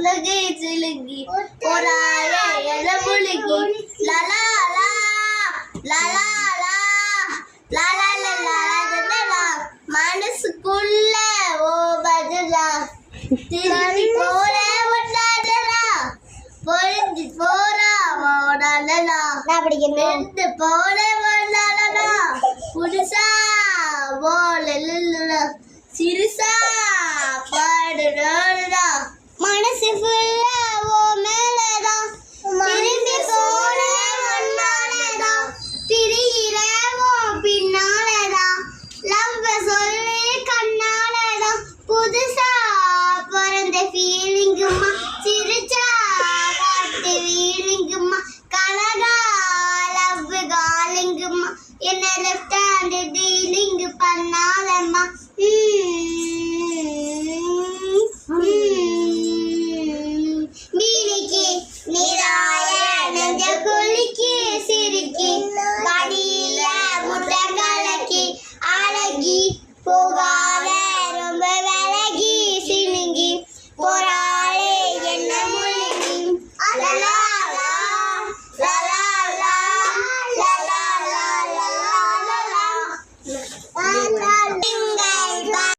உலகை சிலுங்கி போராய என முழுகி லலா லா லலா லா லலா லலா மனசுக்குள்ள ஓ பஜலா திரும்பி போற ஒட்டாடலா பொழிஞ்சு போறா ஓடலா வெந்து போற ஓடலா புதுசா போல சிறுசா பாடுறா மனசு ஃபுல்லா ஓ மேலதான் திரும்பி போற ஒன்னாலதான் திரியிற ஓ பின்னாலதான் லவ் சொல்லி கண்ணாலதான் புதுசா பிறந்த ஃபீலிங்குமா சிரிச்சா காட்டு வீலிங்குமா கலகா லவ் காலிங்குமா என்ன லெஃப்ட்